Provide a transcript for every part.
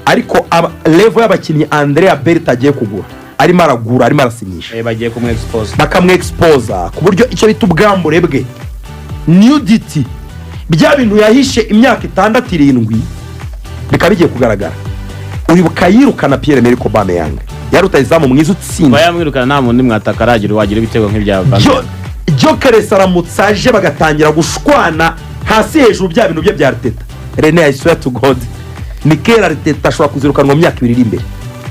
ariko level y'abakinnyi Andrea Berta agiye kugura arimo aragura arimo arasinyisha bagiye kumwexpose bakamwexposa ku buryo icyo bita ubwambure bwe nudity bya bintu yahishe imyaka 6-7 bikaba bigiye kugaragara. Uribuka yirukana Pierre-Emerick Aubameyang yarutayizamu mwiza utsinda bayamwirukana nta muntu mwataka aragira wagira ibitego nk'ibya Gyökeres aramutsaje bagatangira gushwana hasi hejuru bya bintu bye bya Arteta. René I swear to God Mikel Arteta ashobora kuzirukanwa mu myaka 2 iri imbere.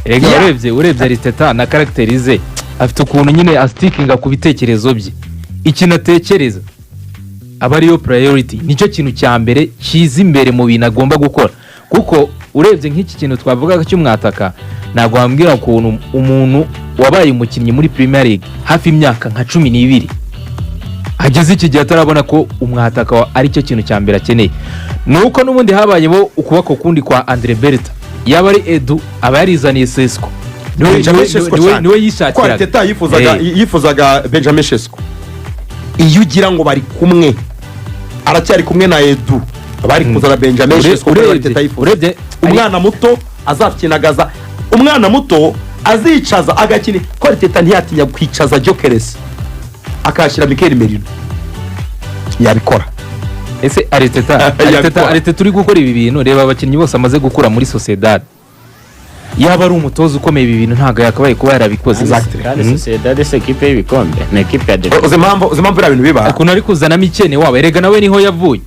Ega urebye Arteta na karakterize afite ukuntu nyine astikinga ku bitekerezo bye ikintu atekereza aba ariyo priority nicyo kintu cya mbere kiza imbere mu bintu agomba gukora kuko urebye nk'iki kintu twavugaga cy'umwataka ntabwo wambwira ukuntu umuntu wabaye umukinnyi muri Premier League hafi imyaka nka 12 ageze iki gihe atarabona ko umwataka ari cyo kintu cya mbere akeneye. Nuko n'ubundi habayeho ukubako kundi kwa Andre Berta yaba ari Edu aba yarizaniye Sesko niwe yishakiraga Arteta yifuzaga Benjamin Sesko. Iyo ugira ngo bari kumwe aracyari kumwe na Edu bari kuzana Benjamin Sesko Arteta yifuza umwana muto azakinagaza umwana muto azicaza agakini ko Arteta ntiyatinya kwicaza Gyökeres akashira Mikel Merino yabikora. Ese Arteta turi gukora ibi bintu reba abakinnyi bose amaze gukura muri Sociedad yaba ari umutoza ukomeye ibi bintu ntago yakabaye kuba yarabikoze. Kandi Sociedad se equipe y'ibikombe na equipe ya Depo uzimambo bira bintu biba ariko nari kuzana Mikene wawe erega nawe niho yavuye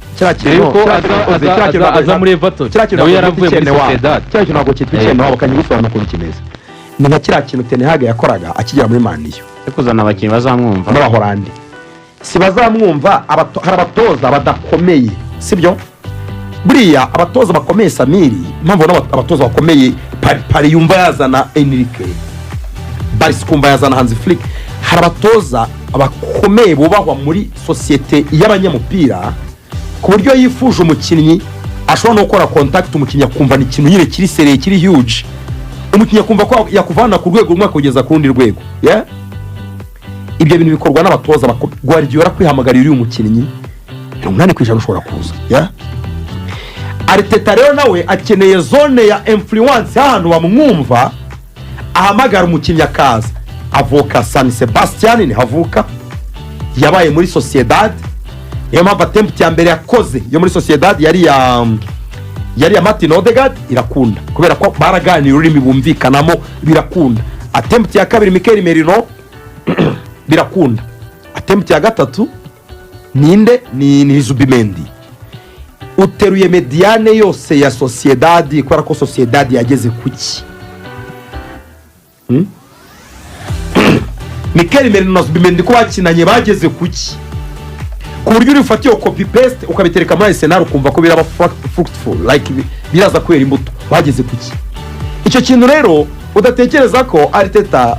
aza muri Everton nawe yaravuye muri Sociedad cya kintu ntago cyitwa Mikene wabo kanyigusobanura ukuntu kimeze ni nka kiriya kintu Ten Hag yakoraga akigera muri Man U kuzana abakinnyi bazamwumva n'Abahorandi si bazamwumva hari abatoza badakomeye sibyo buriya abatoza bakomeye Samiri mpamvu abatoza bakomeye pari yumva yazana Enrique Barca kumva yazana Hansi Flick hari abatoza abakomeye bubahwa muri societe y'abanyamupira ku buryo yifuje umukinnyi ashobora no gukora contact umukinnyi akumva ni ikintu nyine kiri sereye kiri huge umukinnyi akumva ko yakuvana ku rwego rumwe kugeza ku rundi rwego yeah? Ibyo bintu bikorwa n'abatoza Guardiola kwihamagarira uyu mukinnyi 80% ushobora kuza yeah? Arteta rero nawe akeneye zone ya influence ahantu bamwumva ahamagara umukinnyi akaza avoka San Sebastian ni havuka yabaye muri Sociedad iyo mpamvu attempt ya mbere yakoze yo muri Sociedad yari ya Martin Odegaard irakunda kubera ko baraganira ururimi bumvikanamo birakunda. Attempt ya kabiri Mikel Merino birakunda. Attempt ya gatatu ninde ni Zubimendi uteruye mediane yose ya Sociedad kubera ko Sociedad yageze kuki Mikel Merino na Zubimendi ko bakinanye bageze kuki ku buryo urifatiye copy paste ukabitereka muri Arsenal ukumva ko biraba fruitful like biraza kwera imbuto bageze kuki. Icyo kintu rero udatekereza ko Arteta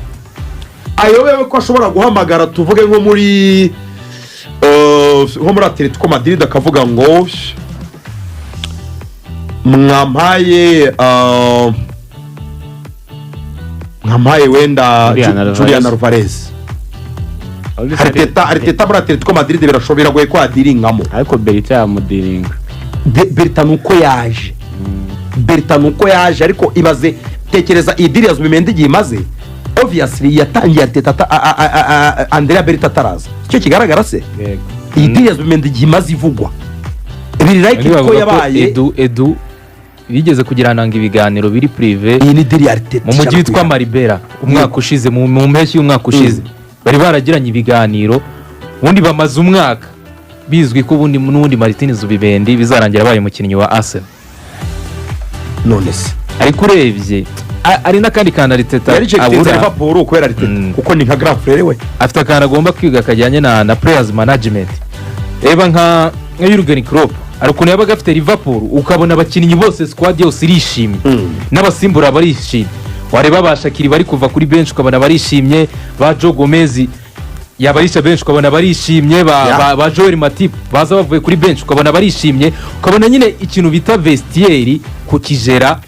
ayobewe ko ashobora guhamagara tuvuge nko muri Atletico Madrid akavuga ngo mwampaye wenda Julian Alvarez Arteta muri Atletico Madrid birashobora goye kwa diringamo ariko Berta yamudiringa Berta nuko yaje ariko ibaze tekereza idiriya Zubimendi gimaze obviously yatangiye Arteta Andrea Berta taraza cyo kigaragara se idiriya Zubimendi gimaze ivugwa biri like ko yabaye Edu bigeze kugirananga ibiganiro biri prive iyi ni idiriya Arteta mu mujyi witwa Maribera umwaka ushize mu mpeshyi y'umwaka ushize bari baragiranye ibiganiro ubundi bamaze umwaka bizwi ko ubundi n'ubundi Martin Zubimendi bizarangira abaye umukinnyi wa Arsenal none se ariko urebye ari nakandi kana Arteta abura Liverpool kubera Arteta kuko ni nka grand frère we afite akana agomba kwiga kajyanye na players management eba nka Jurgen Klopp ariko yabaga afite Liverpool ukabona abakinnyi bose squad yose irishimye n'abasimbura barishimye wareba bashakiri bari kuva kuri bench ukabona barishimye ba Joe Gomez yabarisha bench ukabona barishimye ba Joel Matip baza bavuye kuri bench ukabona barishimye ukabona nyine ikintu bita vestiaire ku kijera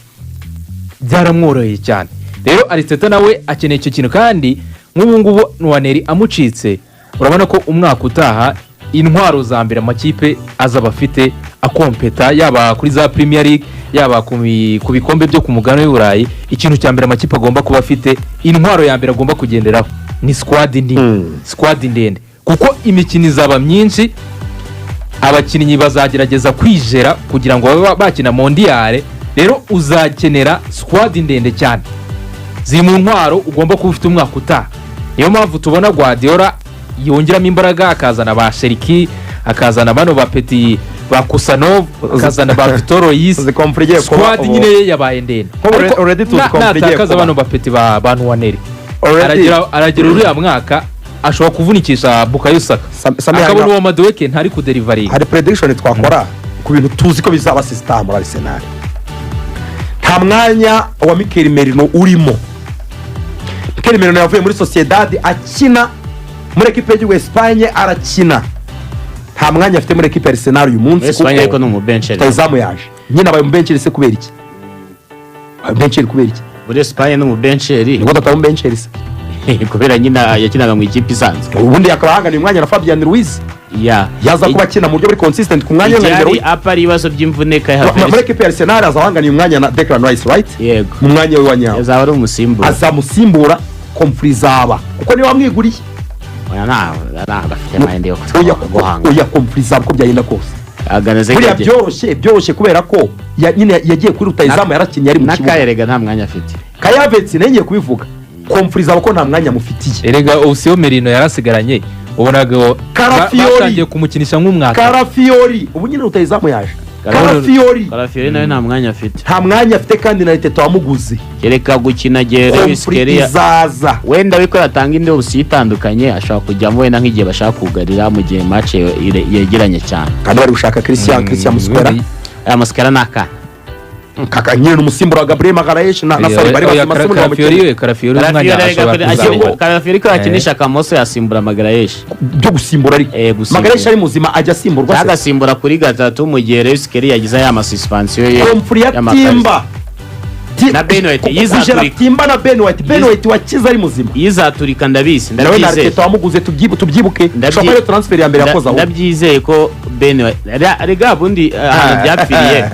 byaramworoheye cyane. Rero Arteta nawe akeneye icyo kintu kandi nk'ubu ngubu Nwaneri amucitse urabona ko umwaka utaha intwaro za mbere amakipe azaba afite akompeta yaba kuri za Premier League yaba ku bikombe byo ku mugabane w'u Burayi. Ikintu cya mbere amakipe agomba kuba afite, intwaro ya mbere agomba kugenderaho ni squad ndende, kuko imikino izaba myinshi, abakinnyi bazagerageza kwijera kugira ngo babe bakina mondiale. Rero uzakenera squad ndende cyane, ziri mu ntwaro ugomba kuba ufite umwaka utaha. Niyo mpamvu tubona Guardiola yongeramo imbaraga, akazana ba Sheriki, akazana bano ba Petit, ba Kusanov, akazana ba Victor Ruiz. Squad nyine yabaye ndende, natakaza bano ba Petit ba Nwaneri aragira uriya mwaka ashobora kuvunikisha Bukayo Saka, akabona uwo Madueke ntari kuderivaringa. Hari prediction twakora ku bintu tuzi ko bizaba system muri Arsenal. Nta mwanya wa Mikel Merino urimo. Mikel Merino yavuye muri Sociedad akina muri equipe y'u Espagne, arakina. Nta mwanya afite muri equipe Arsenal uyu munsi, Espagne ariko no mu bench tazamu yaje nyine abaye mu bench se kubera iki? Bench kubera iki? muri Espagne no mu bench ngo tatamu bench se kubera nyina yakinaga mu ikipe isanzwe. Ubundi yakabahangana umwanya na Fabian Ruiz yaza kuba akina mu buryo buri consistent ku mwanya w'ingero. Apa ari ibibazo by'imvune kai hafi muri equipe ya Arsenal azahangana umwanya na Declan Rice, right? Yego, mu mwanya we wanyawe azaba ari umusimbura, azamusimbura Komfrizaba kuko ni wamwiguriye. Oya bafite amahende yo guhanga oya Komfrizaba ko byagenda kose aganeze buriya byoroshye kubera ko nyine yagiye kuri rutayizamu, yarakinnye ari mu kibuga. Nakayerega nta mwanya afite. Kayavetse ngiye kubivuga Komfrizaba ko nta mwanya mufitiye. Erega Osio Merino yarasigaranye, ubonaga batangiye kumukinisha nk'umwaka. Karafiori ubu nyine rutayizamu yaje. Karafiori nawe nta mwanya afite. Nta mwanya afite kandi na Leta wamuguze. Kereka gukina Lewis Kelly wenda biko yatanga indi option itandukanye, ashaka kujyamo wenda nk'igihe bashaka kugarira mu gihe match yegeranye cyane. Kandi bari gushaka Christian Muslera. Aya Muslera naka kaka nyine umusimbura wa Gabriel Magalhaes na Sari bari basimbura Karafiori umwanya ashobora Karafiori ko yakinisha Kamoso yasimbura Magalhaes byo gusimbura ariko Magalhaes ari muzima ajya asimburwa se agasimbura kuri gatatu mu gihe Lewis Kelly yagize aya suspension ye Timba na Ben White yizaturika. Timba na Ben White wakiza ari muzima yizaturika, ndabizi nawe na Leta wamuguze tubyibuke shopero transfer ya mbere yakoze aho. Ndabyizeye ko Ben White rega bundi byapfiriye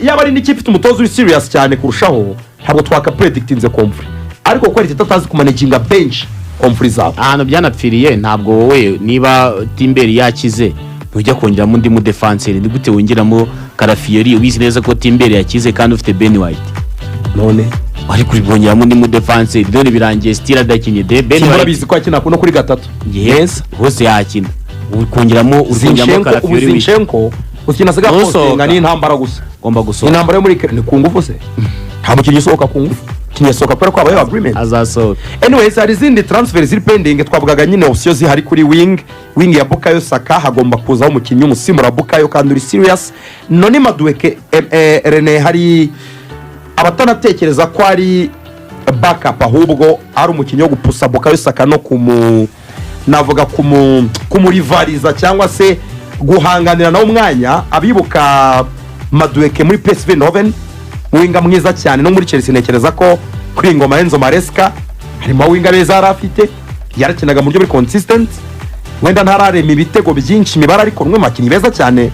yaba ari n'ikipe ifite umutozo uri serious cyane kurushaho, ntabwo twaka predictinze Komfri, ariko kuko Leta tatazi kumanaginga bench Komfrizaba ahantu byanapfiriye. Ntabwo wowe niba Timberi yakize ujya kongera mu ndi mu defenseur, ni gute wongeramo Karafiori ubizi neza ko Timberi yakize kandi ufite Ben White, none wari kuribongera mu ndi mu defenseur none birangiye stira dakinye de Ben White bizi ko akina no kuri gatatu. Yes, hose yakina ukongeramo Karafiori Zinchenko ukina siga postinga ni intambara gusa, ngomba gusohoka intambara yo muri ni ku ngufu se, nta mukinnyi usohoka ku ngufu, kinyesohoka kubera ko abaye agreement azasohoka. Anyways, hari izindi transfer ziri pending, twavugaga nyine options zihari kuri wing ya Bukayo Saka, hagomba kuzaho umukinnyi umusimbura Bukayo kandi uri serious. None Madueke Rene hari abatanatekereza ko ari backup, ahubwo ari umukinnyi wo gupusa Bukayo Saka no navuga kumurivariza cyangwa se guhanganira nawo umwanya. Abibuka Madueke muri PSV Eindhoven winga mwiza cyane, no muri Chelsea nekereza ko kuri ingoma Enzo Maresca harimo winga beza yarafite, yarakinaga mu buryo buri consistent, wenda ntararema ibitego byinshi mibara, ariko rumwe makinyi beza cyane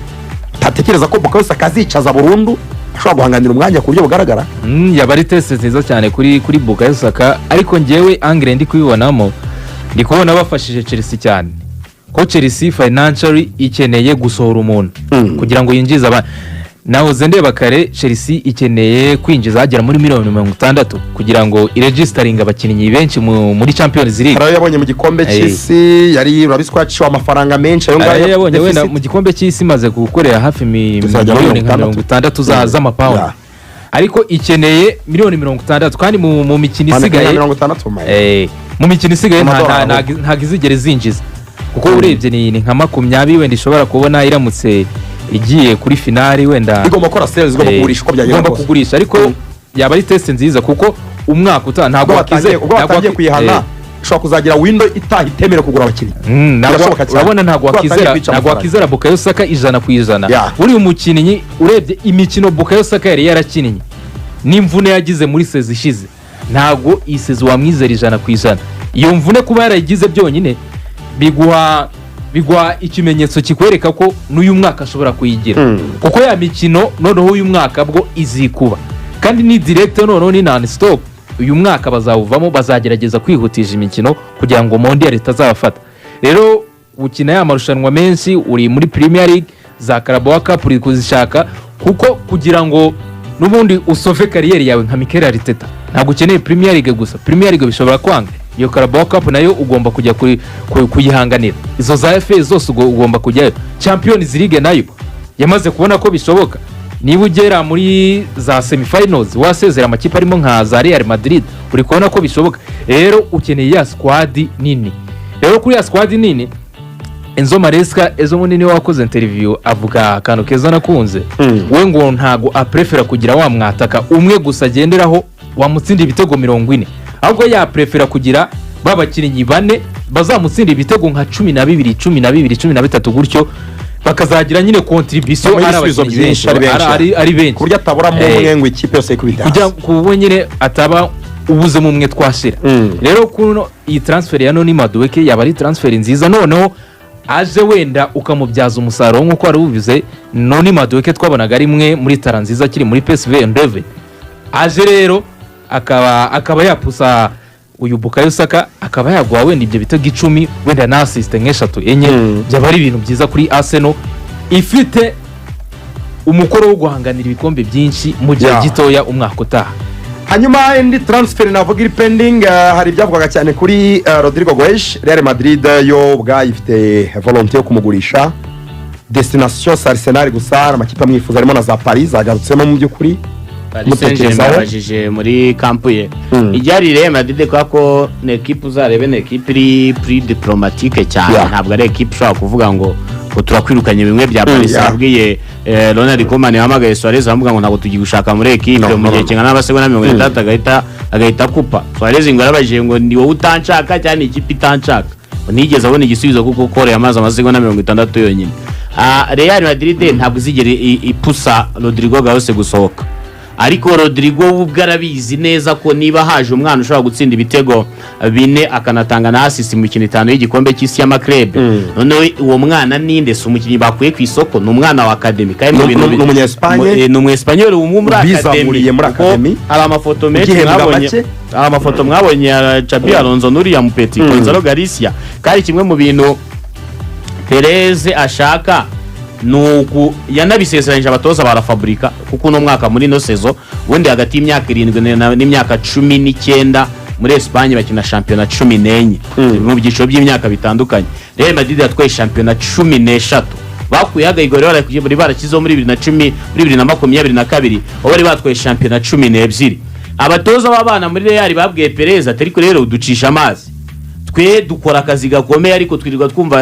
tatekereza ko Bukayo Saka azicaza burundu, ashobora guhanganira umwanya ku buryo bugaragara. Yaba ari test nziza cyane kuri Bukayo Saka, ariko njyewe angle ndi kubibonamo ndi kubona bafashije Chelsea cyane, ko Chelsea financially ikeneye gusohora umuntu kugira ngo yinjize abana. Naho ndeba kare Chelsea ikeneye kwinjiza agera muri $60 kugira ngo iregistering abakinnyi benshi muri Champions League. Hari yabonye mu gikombe cy'isi yari urabiswaciwe amafaranga menshi, ayo ngayo yabonye wenda mu gikombe cy'isi maze gukorera hafi miliyoni 60 z'amapawundi, ariko ikeneye miliyoni 60 kandi mu mikino isigaye mu mikino isigaye nta gizigere zinjiza, kuko urebye ni nka 20 wenda ishobora kubona iramutse igiye kuri finali, wenda igomba gukora sales, igomba kugurisha uko byagenda igomba kugurisha, ariko yaba ari test nziza kuko umwaka utaha ntabwo wakize kuyihana ushobora kuzagira window itahitemera kugura abakinnyi. Urabona ntabwo wakizera Bukayo Saka 100%. Uri umukinnyi urebye imikino Bukayo Saka yari yarakinnye n'imvune yagize muri sezi ishize, ntabwo isezi wamwizera 100%. Iyo mvune kuba yarayigize byonyine bigwa ikimenyetso kikwereka ko n'uyu mwaka ashobora kuyigira kuko ya mikino noneho uyu mwaka bwo izikuba kandi ni direct noneho ni non stop uyu mwaka bazawuvamo bazagerageza kwihutisha imikino kugira ngo Mondial itazabafata rero ukina ya marushanwa menshi uri muri Premier League za Carabao Cup uri kuzishaka kuko kugira ngo n'ubundi usove kariyeri yawe nka Mikel Arteta ntabwo ukeneye Premier League gusa Premier League bishobora kwanga iyo Carabao Cup nayo ugomba kujya kuyihanganira izo za FA zose ugomba kujyayo Champions League nayo yamaze kubona ko bishoboka niba ugera muri za semifinals wasezera amakipe arimo nka za Real Madrid uri kubona ko bishoboka rero ukeneye ya squad nini rero kuri ya squad nini Enzo Maresca ezo munini wakoze interview avuga akantu keza nakunze we ngo ntago aprefera kugira wa mwataka umwe gusa agenderaho wamutsinda ibitego 40 ahubwo ya prefera kugira babakinnyi bane bazamutsinda ibitego nka 12 13 gutyo bakazagira nyine contribution ari benshi kurya ataburamo umwe ngo ikipe yose ikubita kugira kubo nyine ataba ubuze mu mwe twashira rero kuno iyi transfer ya Noni Madueke yaba ari transfer nziza noneho aje wenda ukamubyaza umusaruro nkuko ari ubivuze Noni Madueke twabonaga ari mwe muri tara nziza kiri muri PSV Eindhoven aje rero akaba yapusa uyu Bukayo Saka akaba yagwa wenda ibyo bitego 10 wenda na assist nk'eshatu enye byaba ari ibintu byiza kuri Arsenal ifite umukoro wo guhanganira ibikombe byinshi mu gihe gitoya umwaka utaha hanyuma indi transfer navuga iri pending hari ibyavugaga cyane kuri Rodrigo Goes Real Madrid yo bwayifite volonté yo kumugurisha destination Arsenal gusa amakipe amwifuza arimo na za Paris zagarutsemo mu by'ukuri mubajije muri kampu ye ijyari Real Madrid ko ne equipe uzarebe ne equipe iri plus diplomatique cyane ntabwo ari equipe ushobora kuvuga ngo turakwirukanye bimwe bya Paris yabwiye Ronald Koeman yahamagaye Suarez avuga ngo ntabwo tugiye gushaka muri equipe mu gihe kingana n'abasegonda 30 agahita kupa Suarez ngo yarabajije ngo ni wowe utanshaka cyane ikipe itanshaka nigeze abona igisubizo kuko kore yamaze amasegonda 60 yonyine Real Madrid ntabwo zigere ipusa Rodrigo Goes gusohoka ariko Rodrigo ubwarabizi neza ko niba haje umwana ushobora gutsinda ibitego 4 akanatanga na assist mu kintu 5 y'igikombe cy'isi y'amaklub none uwo mwana ninde se umukinnyi bakuye ku isoko ni umwana wa academy kandi mu bintu n'umunyespanyol muri academy hari amafoto menshi mwabonye ya Xabi Alonso nuriya mupeti Gonzalo Garcia kandi kimwe mu bintu Perez ashaka nuko yanabisezeranyije abatoza barafabrika kuko no mwaka muri no sezo ubundi hagati y'imyaka 7 n'imyaka 19 muri Espagne bakina championnat 14 mu byiciro by'imyaka bitandukanye Real Madrid yatwaye championnat 14 bakuyaga igorero bari barakizo muri 2010 muri 2022 bari batwaye championnat 12 abatoza b'abana muri Real babwiye Perez ati ariko rero uducisha amazi twe dukora akazi gakomeye ariko twirirwa twumva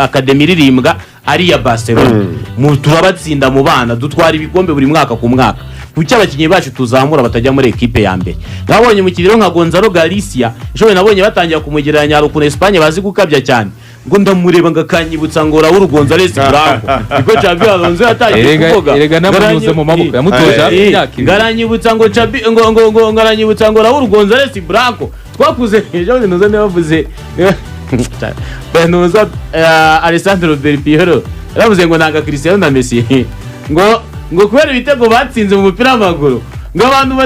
academy ririmbwa ari ya Barcelona mu turabatsinda mu bana dutwara ibikombe buri mwaka ku mwaka kuki abakinnyi bacu tuzamura batajya muri equipe ya mbere nabonye mu kiriro nka Gonzalo Garcia ejo nabonye batangira kumugereranya haruko Espagne bazi gukabya cyane ngo ndamureba ngakanyibutsa ngo Raul González Blanco niko Xabi Alonso yatangiye kuvuga erega namuze mu maboko yamutoja imyaka garanyibutsa ngo Xabi ngo garanyibutsa ngo Raul González Blanco twakuze ejo ninoze navuze benoza Alessandro Del Piero yavuze ngo nanga Cristiano na Messi ngo kubera ibitego batsinze mu mupira w'amaguru ngo abantu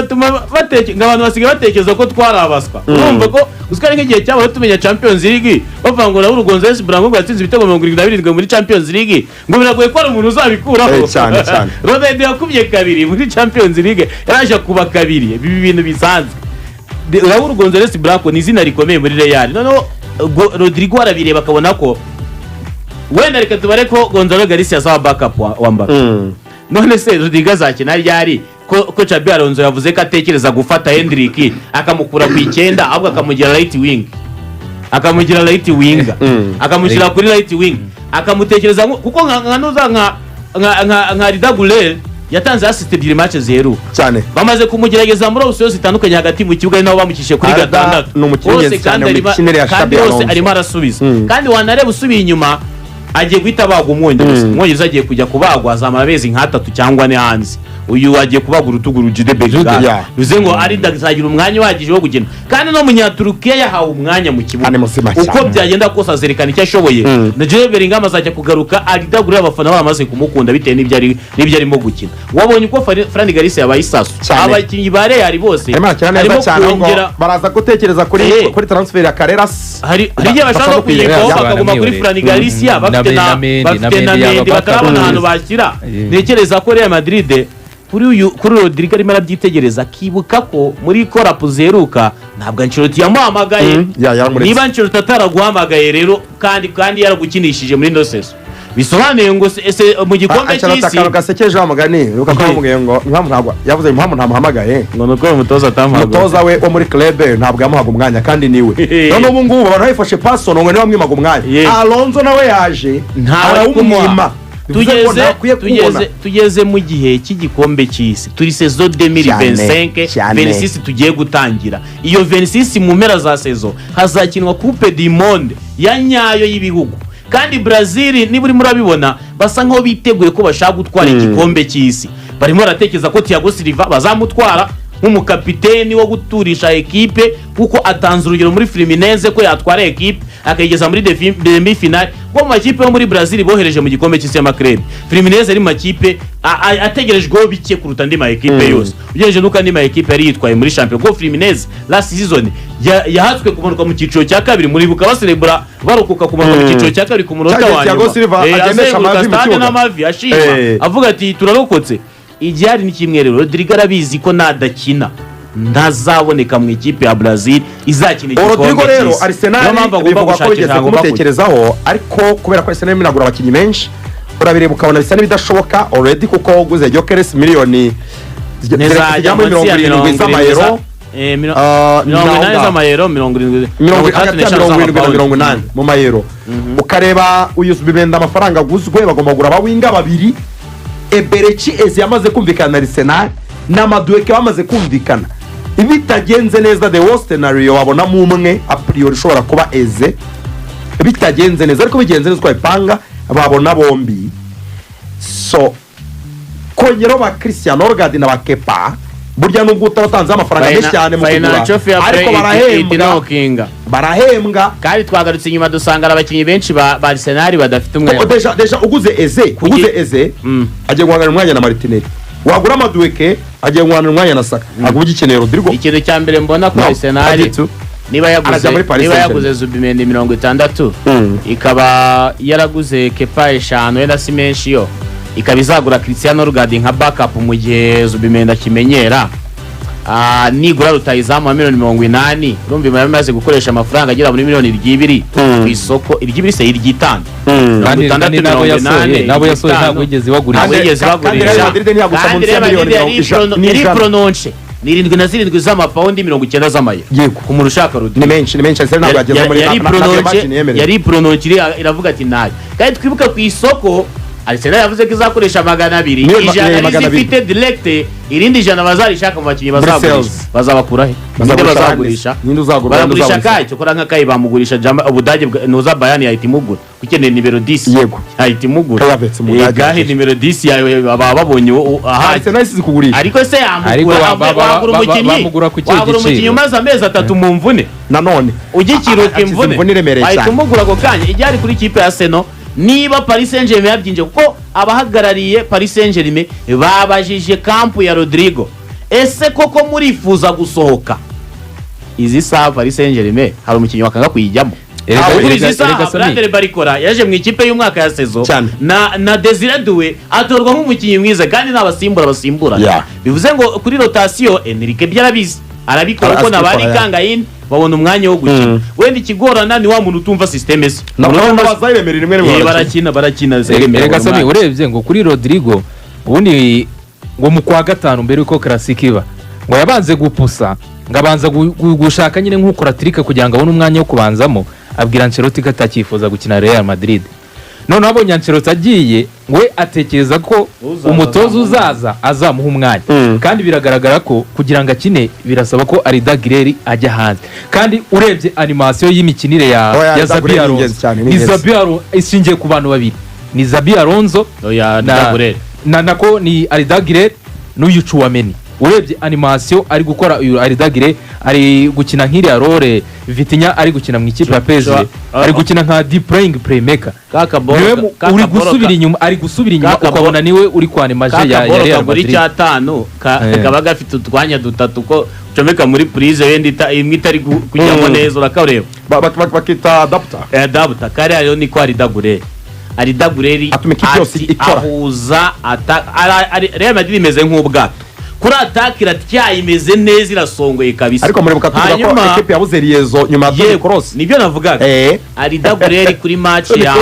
basigaye batekereza ko twarabaswa urumva ko usikari nk'igihe cyabo tumenya Champions League bavuga ngo Raul González Blanco ngo yatsinze ibitego 27 muri Champions League ngo biragoye ko ari umuntu uzabikuraho cyane Ronaldo yakubye kabiri muri Champions League yaraje kuba kabiri ibi bintu bisanzwe Raul González Blanco ni izina rikomeye muri Real noneho Rodrigo arabireba akabona ko wenda reka tubare ko Gonzalo Garcia azaba backup wa Mbappe none se Rodrigo azakina ryari ko Xabi Alonso yavuze ko atekereza gufata Hendrick akamukura ku 9 ahubwo akamugira right wing akamushyira kuri right wing akamutekereza kuko nka Ridagule yatanze assist ebyiri match zero cyane bamaze kumugerageza muri option zitandukanye hagati mu kibuga naho bamukishije kuri gatandatu bose kandi bose arimo arasubiza kandi wanareba usubiye inyuma agiye guhita bagwa umwongereza agiye kujya kubagwa za mabezi nka 3 cyangwa ne hanze uyu wagiye kubagura urutugu Jude Bellingham bivuze ngo ari ndazagira umwanya uhagije wo gukina kandi no munyaturukiya yahawe umwanya mu kibuga uko byagenda kose azerekana icyo ashoboye na Jude Bellingham azajya kugaruka aridagurira abafana bamaze kumukunda bitewe n'ibyo arimo gukina wabonye uko Fran Garcia yabaye isasu abakinnyi ba Real bose arimo kongera baraza gutekereza kuri transfer ya Carreras hari igihe bashaka kuyiko bakaguma kuri Fran Garcia bafite na Mendy batarabona ahantu bashyira ntekereza ko Real Madrid kuri Rodrigo arimo arabyitegereza akibuka ko muri korapu zeruka ntabwo Ancelotti yamuhamagaye niba Ancelotti ataraguhamagaye rero kandi yaragukinishije muri Ndoseso bisobanuye ngo ese mu gikombe cy'isi akaro gasekeje amagani nuko akamubwiye ngo ntabwo yavuze impamvu ntamuhamagaye ngo nuko umutoza atamuhamagaye umutoza we wo muri club ntabwo yamuhaga umwanya kandi niwe none ubu ngubu abantu bayifashe Paso ngo niwe wamwimaga umwanya Alonso nawe yaje arawumwima tugeze mu gihe cy'igikombe cy'isi turi saison 2025-26 tugiye gutangira iyo 26 mu mpera za saison hazakinwa Coupe du Monde ya nyayo y'ibihugu kandi Brazil niba urimo urabibona basa nkaho biteguye ko bashaka gutwara igikombe cy'isi barimo baratekereza ko Thiago Silva bazamutwara nk'umukapiteni wo guturisha ekipe kuko atanze urugero muri Fluminense ko yatwara ekipe akayigeza muri demi finale ngo makipe yo muri Brazil bohereje mu gikombe cy'isi y'amakrebe Fluminense ari makipe ategerejweho bike kuruta andi ma ekipe yose ugereje nuko andi ma ekipe yari yitwaye muri champion go Fluminense last season yahatswe kumanuka mu cyiciro cya kabiri muri buka baserebura barokoka kumanuka mu cyiciro cya kabiri ku munota wa nyuma agendesha amavi mu kibuga n'amavi ashima avuga ati turarokotse igihari ni kimwe rero Rodrigo arabizi ko nadakina ntazaboneka mu ikipe ya Brazil izakina igikombe Rodrigo rero Arsenal bivuga ko bigeze kumutekerezaho ariko kubera ko Arsenal minagura abakinnyi benshi urabireba ukabona bisa n'ibidashoboka already kuko uguze Gyökeres miliyoni zigera muri 70 z'amayero 80 z'amayero 70 mu mayero ukareba uyu Zubimenda amafaranga aguzwe bagomba kugura abawinga babiri Eberechi Eze yamaze kumvikana na Arsenal na Madueke bamaze kumvikana bitagenze neza the worst scenario wabonamo umwe a priori ushobora kuba Eze bitagenze neza ariko bigenze neza twayipanga babona bombi so kongero ba Cristiano Ronaldo na Kepa burya nubwo utatanze amafaranga menshi cyane mu kugura ariko barahembwa kandi twagarutse inyuma dusanga abakinnyi benshi ba Arsenal badafite umwe deja uguze Eze agiye guhangana umwanya na Martinelli wagura Madueke agiye guhangana umwanya na Saka agubu gikeneye Rodrigo ikintu cya mbere mbona ko Arsenal niba yaguze Zubimendi 60 ikaba yaraguze Kepa 5 yenda si menshi yo ikaba izagura Cristiano Ronaldo nka backup mu gihe Zubimendi akimenyera nigura rutayizamu wa 80 urumva yamaze gukoresha amafaranga agera muri 200 ku isoko iry'ibiri se iryitanga 680 nabo yasohoye ntabwo yigeze bagurisha ni prononce ni 7 z'amapaundi 90 z'amayero ku murushaka Rodrigo ni menshi ntabwo yageze muri yari prononce iravuga ati nayo kandi twibuka ku isoko Arsenal yavuze ko izakoresha 200 ijana rizifite direct irindi ijana bazarishaka mu bakinnyi bazabakura he bazagurisha bazagurisha kai cyo kora nka kai bamugurisha Ubudage nuza Bayern yahita imugura ukeneye nimero 10 yego yahita imugura gahe nimero 10 yawe babonye Arsenal isize kugurisha ariko se yamugura umukinnyi umaze amezi 3 mu mvune nanone ugikiruka imvune ahita umugura ako kanya ijyari kuri kipe ya Arsenal niba Paris Saint-Germain yabyinje kuko abahagarariye Paris Saint-Germain babajije kampu ya Rodrigo ese koko murifuza gusohoka izi saha Paris Saint-Germain hari umukinnyi wakanga kuyijyamo Brandere Barikora yaje mu ikipe y'umwaka ya saison na Desire Doué atorwa nk'umukinnyi mwiza kandi n'abasimbura bivuze ngo kuri rotation Enrique byarabizi arabikora ko nabari kangayini babona umwanya wo gukina wenda ikigorana ni wa muntu utumva systeme ze bazayemera rimwe barakina rega sami urebye ngo kuri Rodrigo ubundi ngo mu kwa gatanu mbere uko classic iba ngo yabanze gupusa ngabanza gushaka nyine nk'ukora trika kugira ngo abone umwanya wo kubanzamo abwira Ancelotti ko atakifuza gukina Real Madrid none abonye Ancelotti agiye we atekereza ko umutoza uzaza azamuha umwanya kandi biragaragara ko kugira ngo akine birasaba ko Arda Güler ajya hanze kandi urebye animation y'imikinire ya Xabi Alonso ni Xabi Alonso ishingiye ku bantu babiri ni Xabi Alonso nako ni Arda Güler n'uyu Chouameni urebye animation ari gukora uyu Aridagire ari gukina nk'iriya role Vitinha ari gukina mu ikipe ya PSG ari gukina nka deep playing playmaker uri gusubira inyuma ukabona niwe uri kwa animation ya Real Madrid muri cyatano kaba gafite utwanya dutatu ko comeka muri prise wenda imwe itari kujyamo neza urakareba bakita adapter kare rero ni ko Aridagure ahuza Real Madrid imeze nk'ubwato kuri attaque iratyaimeze neza irasongoye kabisa ariko muri bukatuvuga ko equipe yabuze Liezo nyuma ya cross nibyo navugaga Aridagure kuri match ya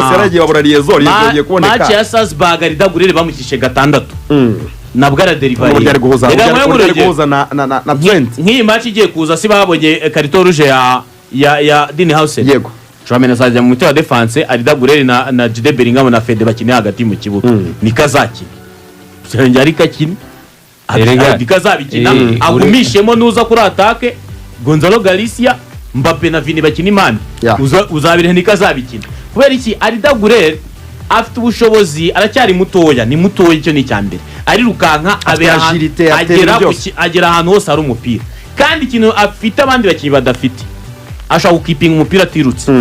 match ya Salzburg Aridagure bamukishe gatandatu nabwo araderivaye guhuza na Trent nk'iyi match igiye kuza si babonye karito rouge ya Dinhausen yego Chouameni azajya mu mutwe wa defense Aridagure na Jude Bellingham na Fede bakine hagati mu kibuga nikazaki cyari kakini dikazabikina agumishemo nuza kuri attaque Gonzalo Galicia Mbappe na Vini bakina imana uzabire nikazabikina kubera iki Aridagure afite ubushobozi aracyari mutoya ni mutoya icyo ni cyambere ari rukanka agera ahantu hose ari umupira kandi ikintu afite abandi bakinnyi badafite ashaka gukipinga umupira atirutse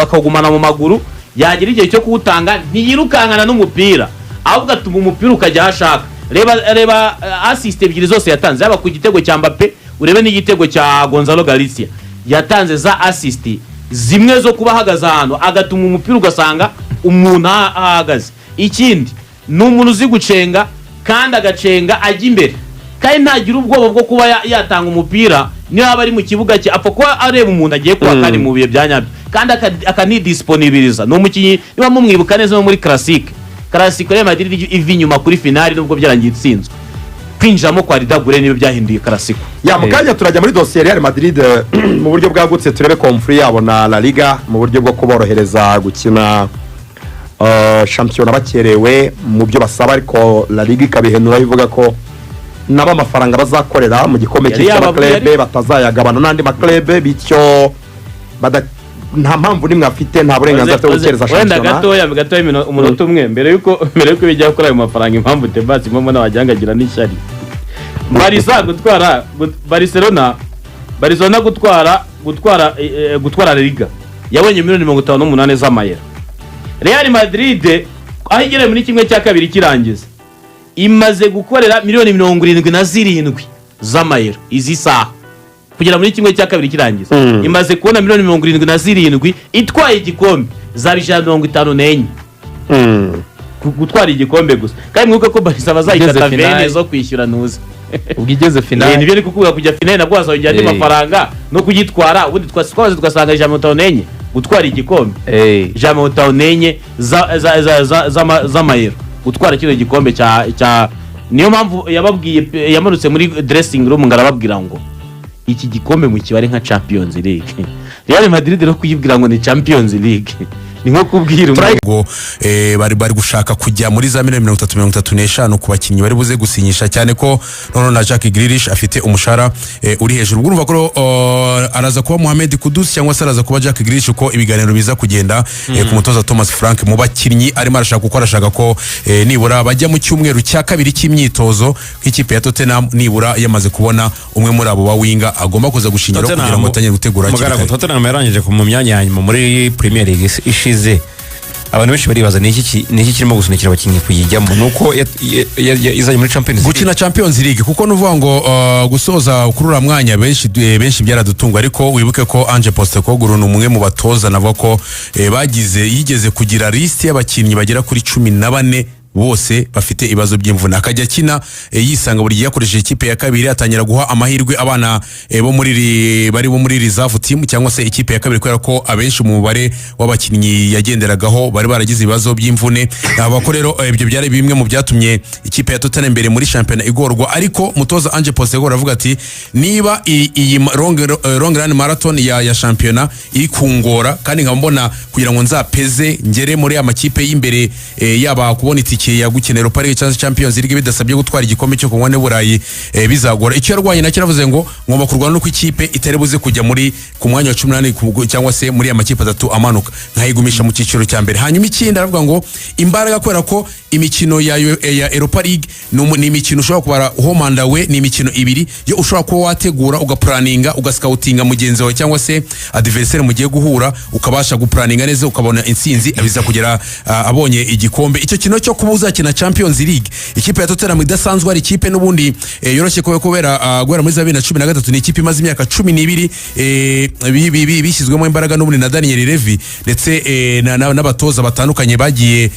akagumana mu maguru yagira igihe cyo kuwutanga ntiyirukankana n'umupira ahubwo atuma umupira ukajya ashaka reba assist ebyiri zose yatanze yaba ku gitego cya Mbappe urebe n'igitego cya Gonzalo Galicia yatanze za assist zimwe zo kuba hagaze ahantu agatuma umupira ugasanga umuntu ahagaze ikindi ni umuntu uzi gucenga kandi agacenga ajya imbere kandi ntagira ubwoba bwo kuba yatanga umupira niyo aba ari mu kibuga cye apfa kuba areba umuntu agiye kuba kandi mu bihe bya nyabyo kandi akanidisponibiliza ni umukinnyi niba mumwibuka neza muri classique Real Madrid iva inyuma kuri finali nubwo byarangiye itsinzwe kwinjiramo kwa Aridagure niyo byahinduye Classico mu kanya turajya muri dossier Real Madrid mu buryo bwagutse turebe conflit yabo na La Liga mu buryo bwo kuborohereza gukina shampiyona bakerewe mu byo basaba ariko La Liga ikabihenura bivuga ko naba amafaranga bazakorera mu gikombe cy'abaklebe batazayagabana n'andi maklebe bityo nta mpamvu nimwe afite nta burenganzira bwo gukereza shampiyona wenda gatoya umunota umwe mbere yuko bijya gukora ayo mafaranga impamvu Tebas imwe n'abajangagira n'ishyari Barcelona gutwara La Liga yabonye $58 z'amayero Real Madrid aho igereye muri kimwe cya kabiri kirangiza imaze gukorera $77 z'amayero izi saha kugera muri kimwe cya kabiri kirangiza imaze kubona $77 itwaye igikombe za $154 gutwara igikombe gusa kandi mwibuke ko Barca bazayita Vene zo kwishyura nuze ubwigeze finale nibyo ariko kuvuga kujya finale nabwo bazongera andi mafaranga no kugitwara ubundi twaze tugasanga $154 gutwara igikombe $154 z'amayero gutwara kino gikombe cya niyo mpamvu yababwiye yamanutse muri dressing room ngarababwira ngo iki gikombe mu kibare nka Champions League Real Madrid no kuyibwira ngo ni Champions League ni nko kubwira ngo bari gushaka kujya muri za 33 ku bakinnyi bari buze gusinyisha cyane ko none na Jack Grealish afite umushara uri hejuru ubwo urumva ko araza kuba Mohamed Kudus cyangwa se araza kuba Jack Grealish uko ibiganiro biza kugenda ku mutoza Thomas Frank mu bakinnyi arimo arashaka gukora ashaka ko nibura bajya mu cyumweru cya kabiri cy'imyitozo nk'ikipe ya Tottenham nibura yamaze kubona umwe muri abo ba winga agomba kuza gushinyira kugira ngo atanye gutegura cyane Tottenham yarangije mu myanya ya nyuma muri Premier League abantu benshi baribaza ni iki kirimo gusunikira abakinnyi kuyijyamo nuko izanye muri Champions League gukina Champions League kuko nuvuga ngo gusoza kurura mwanya benshi byaradutungwa ariko wibuke ko Ange Postecoglou ni umwe mu batoza navuga ko yigeze kugira list y'abakinnyi bagera kuri 14 bose bafite ibibazo by'imvune akajya kina yisanga buri gihe yakoresheje ikipe ya kabiri atangira guha amahirwe abana bo muri reserve team cyangwa se ikipe ya kabiri kubera ko abenshi mu mubare w'abakinnyi yagenderagaho bari baragize ibibazo by'imvune abako rero ibyo byari bimwe mu byatumye ikipe ya Tottenham imbere muri championnat igorwa ariko mutoza Ange Postecoglou aravuga ati niba iyi long run marathon ya championnat iri kungora kandi nkambona kugira ngo nzapeze ngere muri amakipe y'imbere yaba kubona itike itike gukina Europa League cyangwa Champions League bidasabye gutwara igikombe cyo kunywa n'Uburayi bizagora. Icyo yarwanye nacyo yaravuze ngo ngomba kurwana nuko ikipe itari buze kujya muri ku mwanya wa 18 cyangwa se muri amakipe atatu amanuka nkayigumisha mu cyiciro cya mbere. Hanyuma ikindi aravuga ngo imbaraga kwera ko imikino ya Europa League ni imikino ushobora kubara homanda we ni imikino ibiri yo ushobora kuba wategura ugaplaninga ugascoutinga mugenzi wawe cyangwa se adversaire mugiye guhura ukabasha guplaninga neza ukabona intsinzi abiza kugera abonye igikombe. Icyo kino cyo kubuza kina Champions League ikipe ya Tottenham idasanzwe ari ikipe n'ubundi yoroshye kubera guhera muri 2013 ni ikipe imaze imyaka 12 bishyizwemo imbaraga n'ubundi na Daniel Levy ndetse n'abatoza batandukanye bagiye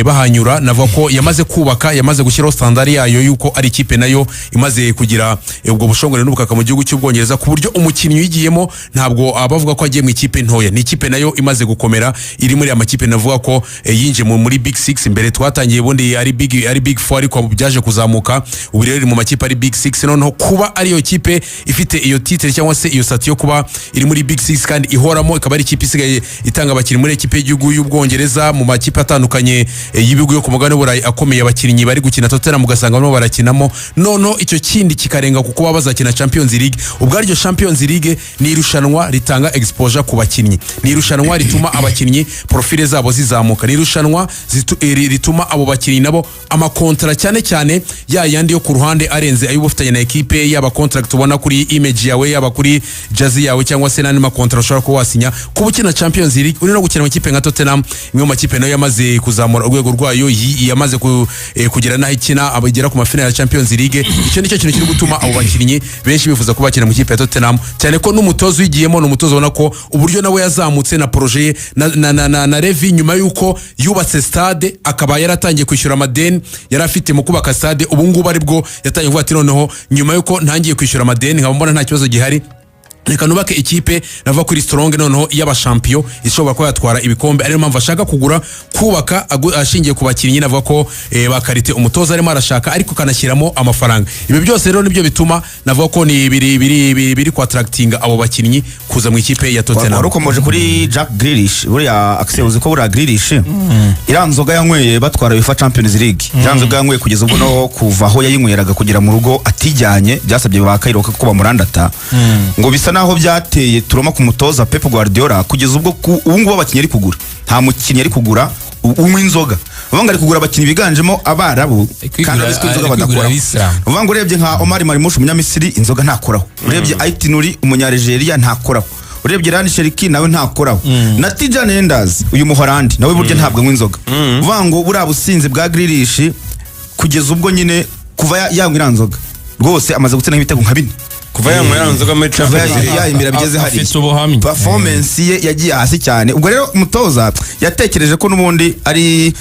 bahanyura navuga ko yamaze kubaka yamaze gushyiraho standard yayo yuko ari ikipe nayo imaze kugira ubwo bushongore n'ubukaka mu gihugu cy'Ubwongereza ku buryo umukinnyi yigiyemo ntabwo abavuga ko agiye mu ikipe ntoya ni ikipe nayo imaze gukomera iri muri amakipe navuga ko yinje muri Big 6 imbere twatangiye bundi ari Big 4 ariko byaje kuzamuka ubu rero iri mu makipe ari Big 6 noneho kuba ari yo kipe ifite iyo titre cyangwa se iyo sati yo kuba iri muri Big 6 kandi ihoramo ikaba ari ikipe isigaye itanga abakinnyi muri ikipe y'igihugu y'Ubwongereza mu makipe atandukanye y'ibihugu yo ku mugabane w'Uburayi akomeye abakinnyi bari gukina Tottenham mugasanga no barakinamo noneho icyo kindi kikarenga kuko bazakina Champions League ubwo aryo Champions League ni irushanwa ritanga exposure ku bakinnyi ni irushanwa rituma abakinnyi profile zabo zizamuka ni irushanwa rituma abo bakinnyi nabo amakontra cyane ya yandi yo ku ruhande arenze ayo bufitanye na equipe yaba contract ubona kuri image yawe yaba kuri jersey yawe cyangwa se nandi makontra ushobora ko wasinya kuba ukina Champions League uri no gukina mu kipe nka Tottenham imwe mu makipe nayo yamaze kuzamura urwego rwayo yamaze kugira naho ikina abagera ku mafinale ya Champions League icyo nicyo kintu kiri gutuma abo bakinnyi benshi bifuza kuba bakina mu kipe ya Tottenham cyane ko n'umutozo wigiyemo n'umutozo ubona ko uburyo nawe yazamutse na projet na Levy nyuma yuko yubatse stade akaba yaratangiye kwishyura amadeni yari afite mu kubaka stade ubu ngubu ari bwo yatangiye kuvuga ati noneho nyuma yuko ntangiye kwishyura amadeni nkaba mbona nta kibazo gihari reka nubake ikipe nava kuri strong noneho y'abashampion ishobora ko yatwara ibikombe ari mpamvu ashaka kubaka ashingiye ku bakinnyi navuga ko bakarite umutoza arimo arashaka ariko kanashyiramo amafaranga. Ibi byose rero nibyo bituma navuga ko ni biri ku attracting abo bakinnyi kuza mu ikipe ya Tottenham. Warukomoje kuri Jack Grealish buriya Axel uzi ko buriya Grealish iranzoga yanyweye batwara UEFA Champions League iranzoga yanyweye kugeza ubwo no kuva aho yayinyweraga kugira mu rugo atijyanye byasabye bakayiroka ko bamurandata ngo bisa naho byateye turoma ku mutoza Pep Guardiola kugeza ubwo ubu ngubu abakinnyi ari kugura nta mukinnyi ari kugura umwe inzoga bavanga ari kugura abakinnyi biganjemo abarabu kandi abiswe inzoga badakora bavanga urebye nka Omar Marmoush umunyamisiri inzoga ntakoraho urebye Aitinuri umunyaregeria ntakoraho urebye Rani Sheriki nawe ntakoraho na Tijani Enders uyu muhorandi nawe buryo ntabwo anywa inzoga bavanga buriya businzi bwa Grealish kugeza ubwo nyine kuva yanywa iranzoga rwose amaze gutsinda ibitego nka 4 kuva yamuranzoga muri Champions League yayimbira bigeze hari performance ye yagiye hasi cyane ubwo rero umutoza yatekereje ko nubundi ari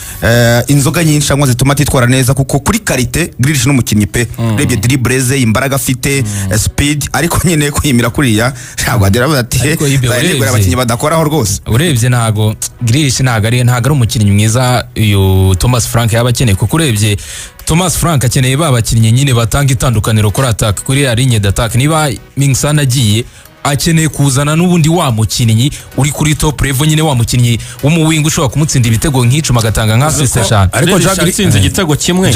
inzoga nyinshi cyangwa zituma titwara neza kuko kuri karite Grealish n'umukinnyi pe rebye dribbles imbaraga afite speed ariko nyine kwimira kuriya ntabwo adera ati bayigura abakinnyi badakoraho rwose urebye ntago Grealish ntago ari umukinnyi mwiza uyu Thomas Frank yabakeneye kuko urebye Thomas Frank akeneye babakinnyi nyine batanga itandukaniro kuri attack kuri ya ligne d'attaque niba Mingsan agiye akeneye kuzana n'ubundi wa mukinnyi uri kuri top level nyine wa mukinnyi w'umuwinga ushobora kumutsinda ibitego nk'icuma agatanga nka assist eshanu ariko yatsinze igitego kimwe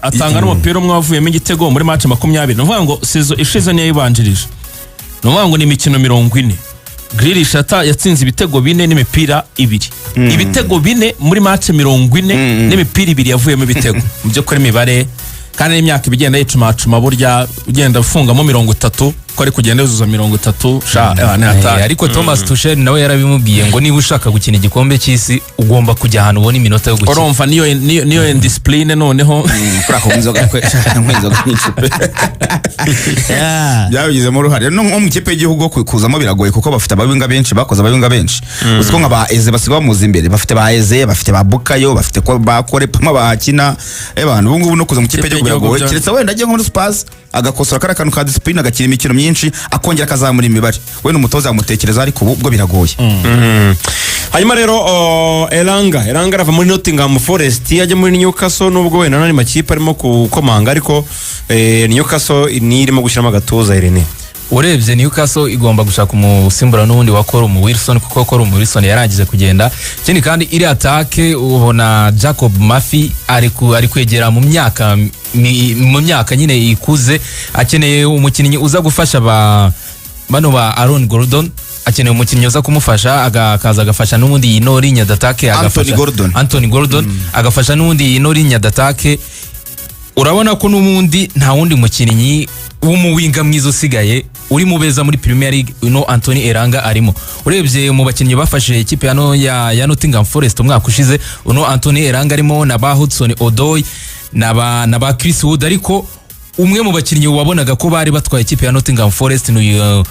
atanga n'umupira umwe wavuyemo igitego muri match 20 nuvuga ngo season ishize niyo yibanjirije nuvuga ngo ni imikino 40 Grealish yatsinze ibitego 4 n'imipira 2 ibitego 4 muri match 40 n'imipira 2 yavuyemo ibitego mu byo kuri imibare kandi n'imyaka ibigenda yicumacuma burya ugenda ufungamo 30 ko ari kugenda yuzuza 30 ariko Thomas Tuchel nawe yarabimubwiye ngo niba ushaka gukina igikombe cy'isi ugomba kujya ahantu ubona iminota yo gukina urumva niyo discipline noneho kurako inzoga nyinshi byabigizemo uruhare no mu kipe y'igihugu kuzamo biragoye kuko bafite ababinga benshi bakoze ababinga benshi uziko nka ba Eze basigaye bamuza imbere bafite ba Eze bafite ba Bukayo bafite ko bakore pama bahakina abantu ubu ngubu no kuza mu kipe y'igihugu biragoye keretse wenda agiye nko muri Spurs agakosora kara kantu ka discipline agakina imikino myinshi akongera akazamura imibare we n'umutoza yamutekereza ariko ubwo biragoye. Hanyuma rero Elanga arava muri Nottingham Forest ajya muri Newcastle nubwo wenda nari makipe arimo kukomanga ariko Newcastle ni irimo gushyiramo agatuza Irene urebye Newcastle igomba gushaka umusimbura n'ubundi wa Callum Wilson kuko Callum Wilson yarangije kugenda. Ikindi kandi iri atake ubona Jacob Murphy ari kwegera mu myaka nyine ikuze, akeneye umukinnyi uza gufasha bano ba Aaron Gordon, akeneye umukinnyi uza kumufasha akaza agafasha n'ubundi ino linya datake agafasha Anthony Gordon agafasha n'ubundi ino linya datake. Urabona ko n'ubundi nta wundi mukinnyi w'umuwinga mwiza usigaye uri mubeza muri Premier League uno Anthony Elanga arimo. Urebye mu bakinnyi bafashe ikipe ya Nottingham Forest umwaka ushize uno Anthony Elanga arimo na ba Hudson Odoi na ba Chris Wood, ariko umwe mu bakinnyi wabonaga ko bari batwaye ikipe ya Nottingham Forest n'uyu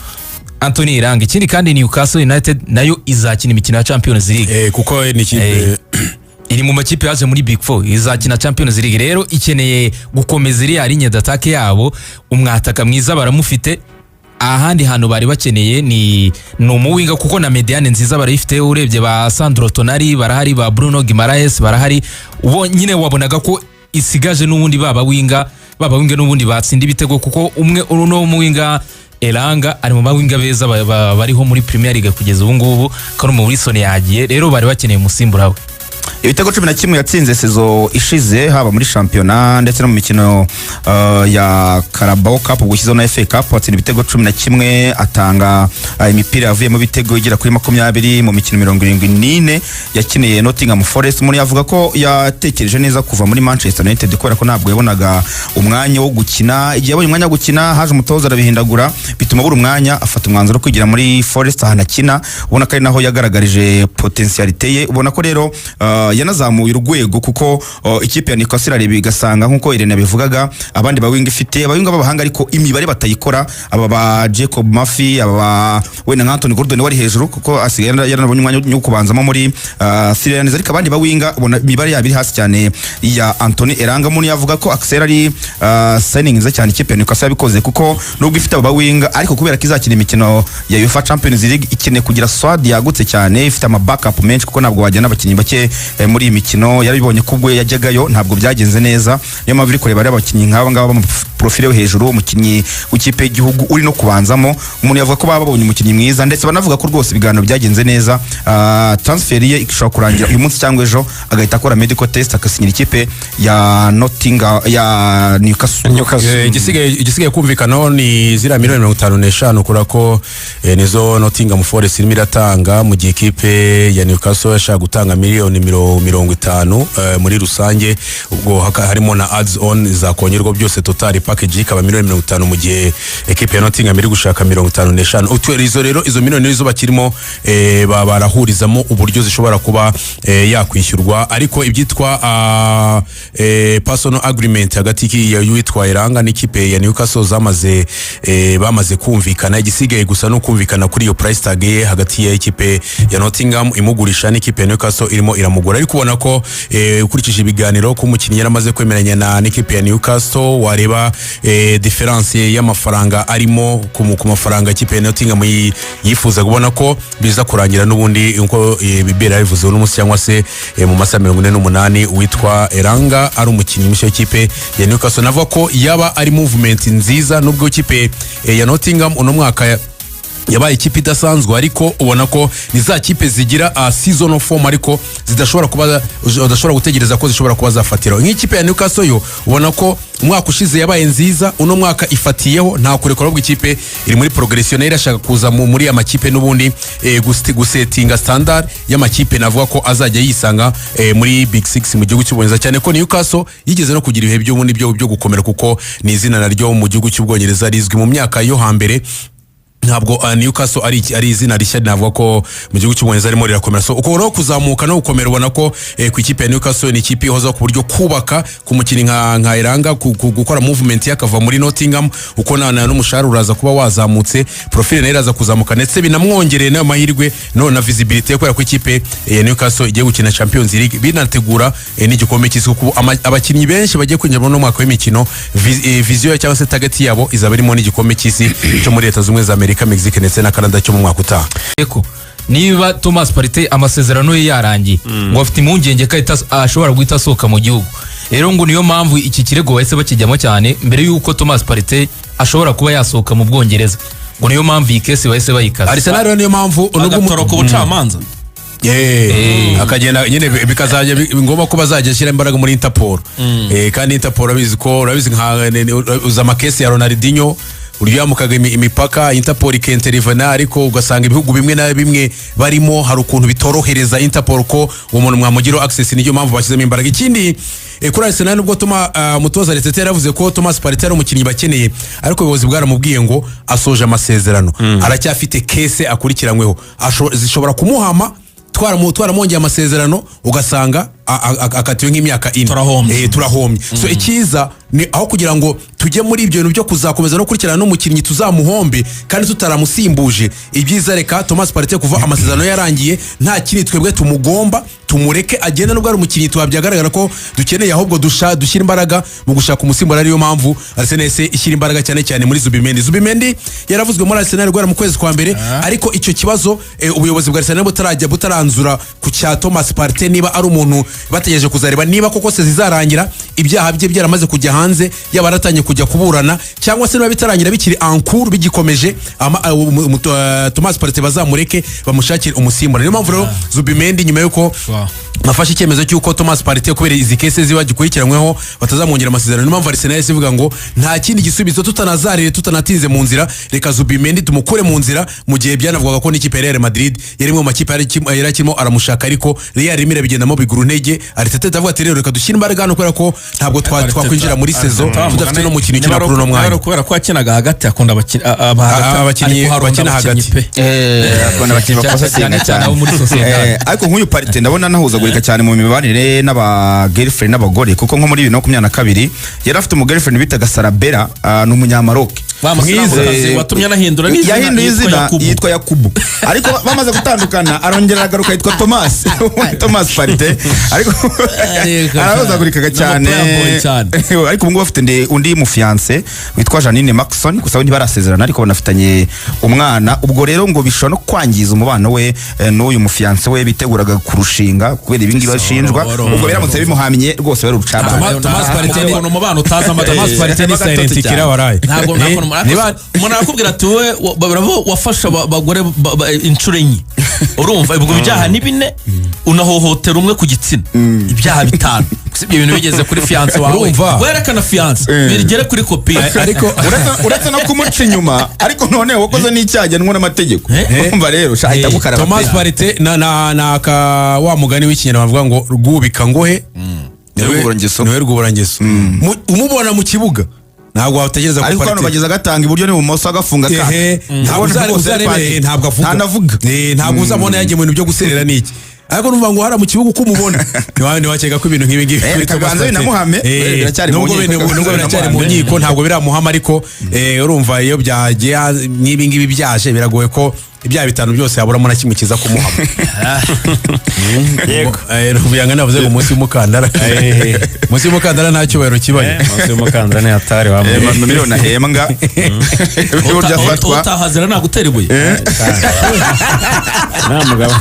Anthony Elanga. Ikindi kandi Newcastle United nayo izakina imikino ya Champions League kuko ni ikipe iri mu makipe yaje muri Big 4 izakina Champions League, rero ikeneye gukomeza iriya ligne d'attaque yabo. Umwataka mwiza baramufite, ahandi hantu bari bakeneye ni umuwinga kuko na mediane nziza barayifite. Urebye ba Sandro Tonali barahari, ba Bruno Guimaraes barahari, ubo nyine wabonaga ko isigaje n'ubundi baba winga n'ubundi batsinda ibitego kuko umwe uno muwinga Elanga ari mu bawinga beza bariho muri Premier League kugeza ubu ngubu. Callum Wilson yagiye, rero bari bakeneye umusimbura we. Ibitego 11 yatsinze sezo ishize haba muri championnat ndetse no mu mikino ya Carabao Cup gushyizeho na FA Cup. Atsinda ibitego 11, atanga imipira yavuye mu bitego igera kuri 20 mu mikino 74 yakiniye Nottingham Forest. Umuntu yavuga ko yatekereje neza kuva muri Manchester United kubera ko ntabwo yabonaga umwanya wo gukina. Igihe yabonye umwanya wo gukina haje umutoza arabihindagura bituma buri umwanya afata umwanzuro wo kwigira muri Forest ahana kina. Ubona ko ari naho yagaragarije potentialite ye. Ubona ko rero yanazamuye urwego kuko ikipe ya Newcastle areba igasanga nkuko Irene bivugaga abandi bawinga ifite abawinga babahanga ariko imibare batayikora. Aba ba Jacob Murphy, aba ba wena Anthony Gordon wari hejuru kuko asigaye yaranabonye umwanya wo kubanzamo muri Syrians, ariko abandi bawinga ubona imibare yabiri hasi cyane ya Anthony Elanga. Umuntu yavuga ko Axel ari signing nziza cyane ikipe ya Newcastle yabikoze kuko nubwo ifite aba bawinga ariko kubera ko izakina imikino ya UEFA Champions League ikeneye kugira squad yagutse cyane, ifite ama backup menshi kuko ntabwo wajyana abakinnyi bake muri imikino. Yarabibonye kubwo yajyagayo ntabwo byagenze neza, niyo mpamvu iri kureba ari abakinnyi nk'aba ngaba mu profile yo hejuru, umukinnyi w'ikipe y'igihugu uri no kubanzamo. Umuntu yavuga ko babonye umukinnyi mwiza ndetse banavuga ko rwose ibiganiro byagenze neza. Transfer ye ishobora kurangira uyu munsi cyangwa ejo agahita akora medical test akasinyira ikipe ya Nottingham ya Newcastle. Igisigaye kumvikana ni zira miliyoni 55 kura ko nizo Nottingham Forest irimo iratanga, mu gihe ikipe ya Newcastle yashaka gutanga miliyoni 50 muri rusange. Ubwo harimo na ads on zakongerwa byose total package ikaba miliyoni 50, mu gihe ekipe ya Nottingham iri gushaka 55. Utwerizo rero izo miliyoni nizo bakirimo barahurizamo uburyo zishobora kuba yakwishyurwa, ariko ibyitwa personal agreement hagati y'uwitwa Elanga n'ikipe ya Newcastle bamaze kumvikana. Igisigaye gusa no kumvikana kuri iyo price tag ye hagati ya ekipe ya Nottingham imugurisha n'ikipe ya Newcastle irimo iramugura. Ariko ubona ko ukurikije ibiganiro ko umukinnyi yaramaze kwemeranya na n'ikipe ya Newcastle, wareba difference y'amafaranga arimo ku mafaranga ikipe ya Nottingham yifuza kubona ko biza kurangira n'ubundi uko bibera bivuze n'umunsi cyangwa se mu masaha 48 witwa Elanga ari umukinnyi mushya w'ikipe ya Newcastle. Navuga ko yaba ari movement nziza nubwo ikipe ya Nottingham uno mwaka yabaye ikipe idasanzwe, ariko ubona ko ni za kipe zigira seasonal form ariko udashobora gutegereza ko zishobora kuba zafatira. Nk'ikipe ya Newcastle yo ubona ko umwaka ushize yabaye nziza, uno mwaka ifatiyeho nta kurekora bwo ikipe iri muri progression irashaka kuza muri amakipe n'ubundi gusettinga standard y'amakipe. Navuga ko azajya yisanga muri Big 6 mu gihugu cy'Ubwongereza, cyane ko Newcastle yigeze no kugira ibihe by'ubundi byo gukomera kuko ni izina naryo mu gihugu cy'Ubwongereza rizwi mu myaka yo hambere. Ntabwo Newcastle ari izina rishya navuga ko mu gihugu cy'Ubwongereza arimo rirakomera. So uko kuzamuka no gukomera ubona ko ku ikipe ya Newcastle ni ikipe ihoza ku buryo kubaka ku mukinnyi nka Elanga gukora movement yakava muri Nottingham, uko n'umushahara uraza kuba wazamutse, profile nayo iraza kuzamuka ndetse binamwongereye nayo mahirwe na visibility kubera ko ikipe ya Newcastle igiye gukina Champions League binategura n'igikombe cy'isi kuko abakinnyi benshi bagiye kwinjira mu mwaka w'imikino. Vision cyangwa se target yabo izaba irimo n'igikombe cy'isi cyo muri Leta Zunze za Amerika, Mexique ndetse na Canada cyo mu mwaka utaha. Eko niba Thomas Partey amasezerano ye yarangiye ngo afite impungenge ko ashobora guhita asohoka mu gihugu, rero ngo niyo mpamvu iki kirego bahise bakijyamo cyane mbere y'uko Thomas Partey ashobora kuba yasohoka mu Bwongereza. ngo niyo mpamvu iyi kesi bahise bayikaza Arsenal rero niyo mpamvu agatoroka ubucamanza akagenda nyine bikazajya ngombwa ko bazajya ashyira imbaraga muri Interpol kandi Interpol urabizi nka uza amakesi ya Ronaldinho uburyo yamukaga imipaka Interpol ikenterivana ariko ugasanga ibihugu bimwe na bimwe barimo hari ukuntu bitorohereza Interpol ko umuntu mwamugiro access niyo mpamvu bashyizemo imbaraga. Ikindi kuri Arsenal nubwo mutoza Arteta yaravuze ko Thomas Partey ari umukinnyi bakeneye ariko ubuyobozi bwaramubwiye ngo asoje amasezerano aracyafite kese akurikiranyweho zishobora kumuhama twaramwongeye amasezerano ugasanga akatiwe nk'imyaka 4 turahombye. So ikiza ni aho kugira ngo tujye muri ibyo bintu byo kuzakomeza no kurikirana n'umukinnyi tuzamuhombe kandi tutaramusimbuje, ibyiza reka Thomas Partey kuva amasezerano yarangiye nta kindi twebwe tumugomba tumureke agenda nubwo ari umukinnyi twabyagaragara ko dukeneye ahubwo dushyira imbaraga mu gushaka umusimbura. Ariyo mpamvu Arsenal ishyira imbaraga cyane muri Zubimendi yaravuzwe muri Arsenal rwara mu kwezi kwa mbere ariko icyo kibazo ubuyobozi bwa Arsenal butaranzura ku cya Thomas Partey niba ari umuntu bategereje kuzareba niba koko se zizarangira ibyaha bye byaramaze kujya hanze yaba aratangiye kujya kuburana cyangwa se niba bitarangira bikiri ankuru bigikomeje Thomas Partey bazamureke bamushakire umusimbura. Niyo mpamvu rero Zubimendi nyuma yuko nafashe icyemezo cy'uko Thomas Partey kubera izi kese ziba gikurikiranyweho batazamwongera amasezerano. Niyo mpamvu Arsenal ivuga ngo nta kindi gisubizo tutanatinze mu nzira reka Zubimendi tumukure mu nzira mu gihe byanavugaga ko n'ikipe ya Real Madrid yari mu makipe yari akimo aramushaka ariko Real rimwe bigendamo biguru ntege. Arteta avuga ati rero reka dushyire imbaraga hano kubera ko ntabwo twakwinjira muri sezo tudafite no mukino ukina kuri uno mwanya kubera ko yakinaga hagati akunda abakinnyi bakina hagati akunda abakinnyi bakosa cyane abo muri sosiyete ariko nk'uyu Partey ndabona nahuzagurika cyane mu mibanire n'aba girlfriend n'abagore kuko nko muri 2022 yari afite umu girlfriend bitaga Sarabera ni umunyamaroke mwize watumye anahindura yahinduye izina yitwa Yakubu ariko bamaze gutandukana arongera agaruka yitwa Thomas Partey ariko arahuzagurikaga cyane ariko ubungubu afite undi mufiance witwa Janine Maxson gusa we ntibarasezerana ariko banafitanye umwana. Ubwo rero ngo bishobora no kwangiza umubano we n'uyu mufiance we biteguraga kurushinga kubera ibingi bashinjwa ubwo biramutse bimuhamye rwose bari urucaba. Thomas Partey ni umubano utaza Thomas Partey ni silent killer waraye ntabwo umuntu arakubwira ati we wafasha abagore inshuro enye urumva ubwo bijyaha ni 4 unahohotera umwe ku gitsina ibyaha 5 ibyo bintu bigeze kuri fiance wawe werekana fiance birigere kuri kopi ariko uretse no kumuca inyuma ariko none wakoze n'icyajyanwa n'amategeko urumva rero shahita gukaraba. Thomas Partey na wa mugani w'ikinyarwanda bavuga ngo rwubika ngohe niwe rwuburangeso umubona mu kibuga ntabwo wategereza ko ariko hano bageza gatanga iburyo n'ibumoso agafunga ntabwo ntanavuga ntabwo uzamubona yagiye mu bintu byo guserera n'iki ariko numva ngo hara mu kibuga uko umubona ntiwakeka ko ibintu nk'ibi ngibi nubwo biracyari mu nkiko ntabwo biramuhama ariko urumva iyo byagiye nk'ibi ngibi byaje biragoye ko ibyaha 5 byose yaburamo na kimwe kiza kumuhama. Yego rubiyanga navuze ngo umunsi w'umukandara umunsi w'umukandara nta cyubahiro kibaye umunsi w'umukandara ni hatari wa miliyoni ahembwa burya fatwa utahazira nagutera ibuye nta mugabo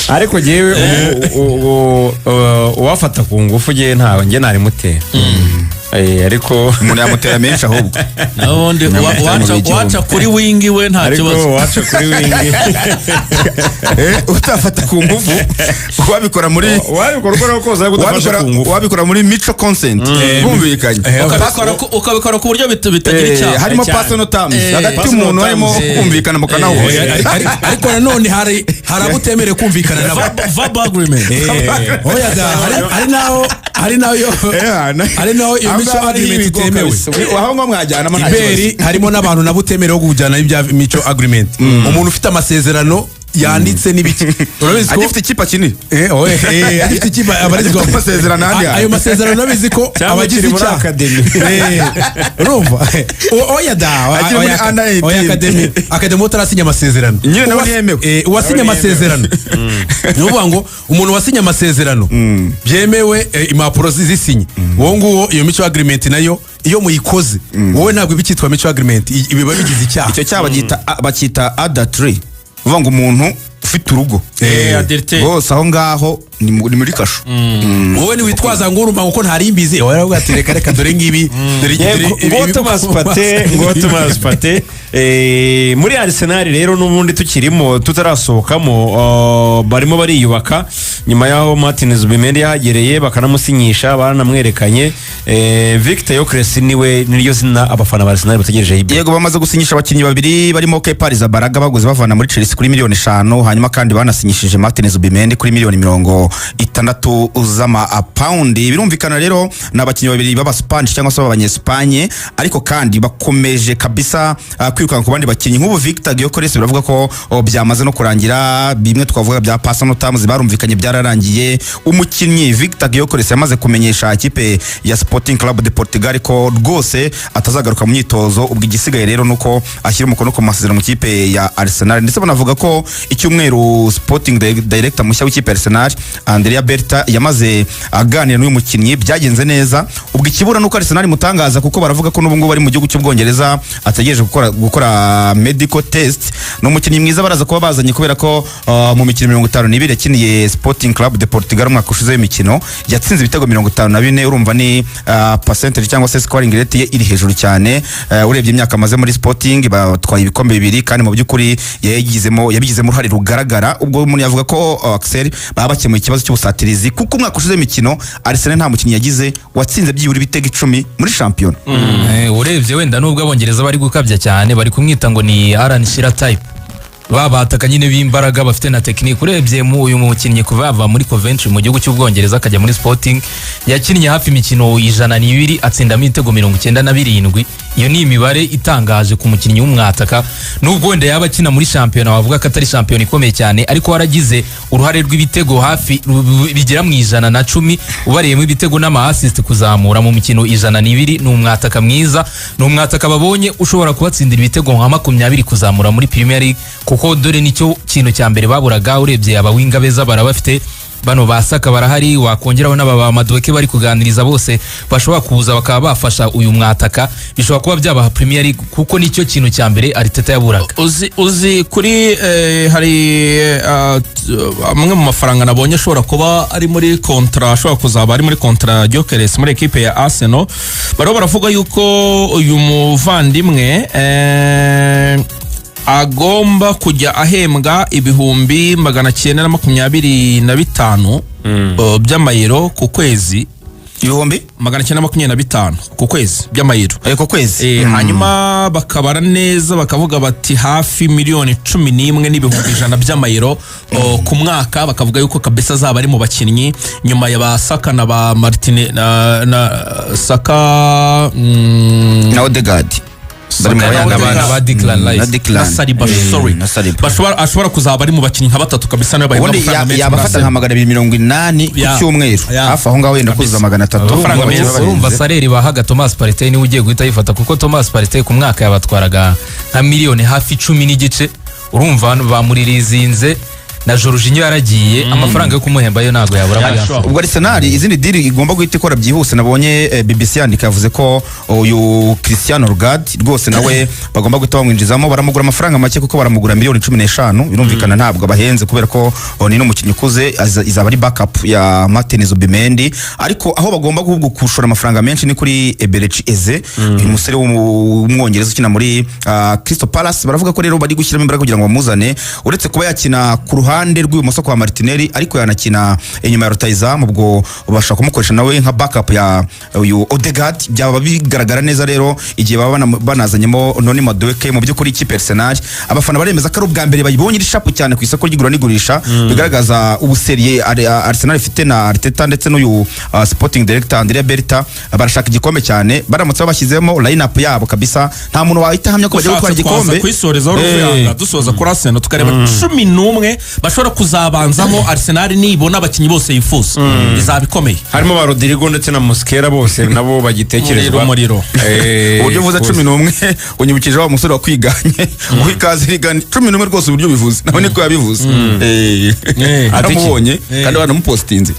ariko jewe uwafata ku ngufu je ntawe nge nari mutera ariko umuntu yamutera menshi ahubwo nabundi waca kuri wingi we nta kibazo ariko waca kuri wingi utafata ku ngufu wabikora muri wabikora koza gudafasha ku ngufu wabikora muri mutual consent bumvikanye ukabikora ku buryo bitagira icyaha harimo personal terms hagati y'umuntu harimo kumvikana mu kanaho ariko nanone hari abutemere kumvikana nabo verbal agreement hari naho iyo mico agreement itemewe aho ngo mwajyana iberi harimo n'abantu nabo utemerewe kujyana ibya mico agreement umuntu ufite amasezerano yanditse n'ibiki urabizi ko afite ikipa kinini afite ikipa abarizwa amasezerano handi ayo masezerano nabizi ko abagize icyaha urumva akademi utarasinya amasezerano nyine nawe ntiyemewe uwasinye amasezerano ni ukuvuga ngo umuntu wasinye amasezerano byemewe impapuro zisinye uwo nguwo iyo mico agreement nayo iyo muyikoze wowe ntabwo ibikitwa mico agreement ibiba bigize icyaha. Icyo cyaha bacyita adultery uvuga ngo umuntu ufite urugo bose aho ngaho ni muri kasho. Wowe ni witwaza ngo urumva ngo ntari imbizi waravuga ati reka dore ngibi ngo Thomas Partey muri Arsenal rero n'ubundi tukirimo tutarasohokamo barimo bariyubaka nyuma yaho Martin Zubimendi yahagereye bakanamusinyisha baranamwerekanye Victor Gyökeres niryo zina abafana ba Arsenal bategereje. Yego bamaze gusinyisha abakinnyi babiri barimo Kepa Arrizabalaga baguze bavana muri Chelsea kuri miliyoni 5 hanyuma kandi banasinyishije Martin Zubimendi kuri miliyoni 60 z'amapaundi. Birumvikana rero n'abakinnyi babiri baba Spanish cyangwa se abanyespanye ariko kandi bakomeje kabisa kwirukanka ku bandi bakinnyi nk'ubu Victor Gyökeres biravuga ko byamaze no kurangira bimwe twavuga bya personal terms barumvikanye byararangiye. Umukinnyi Victor Gyökeres yamaze kumenyesha ikipe ya Sporting Club de Portugal ko rwose atazagaruka mu myitozo ubwo igisigaye rero nuko ashyira umukono ku masezerano mu kipe ya Arsenal ndetse banavuga ko icyumweru Sporting Director mushya w'ikipe Arsenal Andrea Berta yamaze aganira n'uyu mukinnyi byagenze neza. Ubwo ikibura nuko Arsenal mutangaza kuko baravuga ko n'ubu ngubu bari mu gihugu cy'Ubwongereza ategereje gukora medical test. N'umukinnyi mwiza baraza kuba bazanye kubera ko mu mikino 52 yakiniye Sporting Club de Portugal umwaka ushize w'imikino yatsinze ibitego 54 urumva ni percentage cyangwa se scoring rate ye iri hejuru cyane. Urebye imyaka amaze muri Sporting batwaye ibikombe bibiri kandi mu by'ukuri yabigizemo uruhare rugaragara. Ubwo umuntu yavuga ko Axel babakemuye ikibazo cy'ubusatirizi kuko umwaka ushize imikino Arsenal nta mukinnyi yagize watsinze byibura ibitego 10 muri champion. Urebye wenda nubwo abongereza bari gukabya cyane bari kumwita ngo ni Alan Shearer type babataka nyine b'imbaraga bafite na technique. Urebye mu uyu mukinnyi kuva muri Coventry mu gihugu cy'Ubwongereza akajya muri Sporting yakinnye hafi imikino 102 atsindamo ibitego 97. Iyo ni imibare itangaje ku mukinnyi w'umwataka nubwo wenda yaba akina muri shampiyona wavuga ko atari shampiyona ikomeye cyane ariko waragize uruhare rw'ibitego hafi bigera mu 110 ubariyemo ibitego n'ama assist kuzamura mu mikino 102. Ni umwataka mwiza, ni umwataka babonye ushobora kubatsindira ibitego nka 20 kuzamura muri Premier League kuko dore nicyo kintu cya mbere baburaga. Urebye abawinga beza barabafite bano basaka barahari wakongeraho n'aba Madueke bari kuganiriza bose bashobora kuza bakaba bafasha uyu mwataka bishobora kuba byabaha Premier League kuko nicyo kintu cya mbere Arteta yaburaga. Uzi kuri hari amwe mu mafaranga nabonye ashobora kuba ari muri kontra ashobora kuzaba ari muri kontra Gyökeres muri equipe ya Arsenal baravuga yuko uyu muvandimwe agomba kujya ahembwa ibihumbi 925 by'amayero ku kwezi. Ibihumbi 925 ku kwezi by'amayero ku kwezi. Hanyuma bakabara neza bakavuga bati hafi miliyoni 11 n'ibihumbi 100 by'amayero ku mwaka. Bakavuga yuko kabisa zaba ari mu bakinnyi nyuma ya basaka na ba Martine na Saka na Odegaard ashobora kuzaba ari mu bakinnyi nka batatu kabisa nayo bahembwa amafaranga menshi. Yabafata nka 280 ku cyumweru hafi aho ngaho wenda kuza 300. Urumva saleri bahaga Thomas Partey ni ugiye guhita yifata kuko Thomas Partey ku mwaka yabatwaraga nka miliyoni hafi 10 n'igice. Urumva bamuririzinze na Jorginho yaragiye amafaranga yo kumuhemba yo nago yabura. Ubwo Arsenal izindi deal igomba guhita ikora byihuse. Nabonye BBC yandika yavuze ko uyu Cristiano Rugard rwose nawe bagomba guhita bamwinjizamo baramugura amafaranga make kuko baramugura miliyoni 15. Birumvikana ntabwo abahenze kubera ko ni n'umukinnyi ukuze izaba ari backup ya Martin Zubimendi ariko aho bagomba gukushora amafaranga menshi ni kuri Eberechi Eze uyu musore w'umwongereza ukina muri Crystal Palace. Baravuga ko rero bari gushyiramo imbaraga kugira ngo bamuzane uretse kuba yakina ku ruhande rw'ibumoso kwa Martinelli ariko yanakina inyuma ya rutayizamu ubwo ubasha kumukoresha nawe nka backup ya uyu Odegaard. Byaba bigaragara neza rero igihe baba banazanyemo Noni Madueke mu by'ukuri ikipe Arsenal abafana baremeza ko ari ubwa mbere bayibonye iri shapu cyane ku isoko ry'igura n'igurisha bigaragaza ubuseriye Arsenal ifite na Arteta ndetse n'uyu Sporting Director Andrea Berta barashaka igikombe cyane baramutse babashyizemo line up yabo kabisa nta muntu wahita hamya ko bagiye gutwara igikombe. Kwisoreza urufuyanga dusoza kuri Arsenal tukareba 11 bashobora kuzabanzamo Arsenal nibona abakinnyi bose yifuza izabikomeye harimo ba Rodrigo ndetse na Mosquera bose nabo bagitekerezwa umuriro. Uburyo bivuze 11 unyibukije wa musore wakwiganye uhikaze rigani 11 rwose uburyo bivuze naho niko yabivuze aramubonye kandi banamupostinze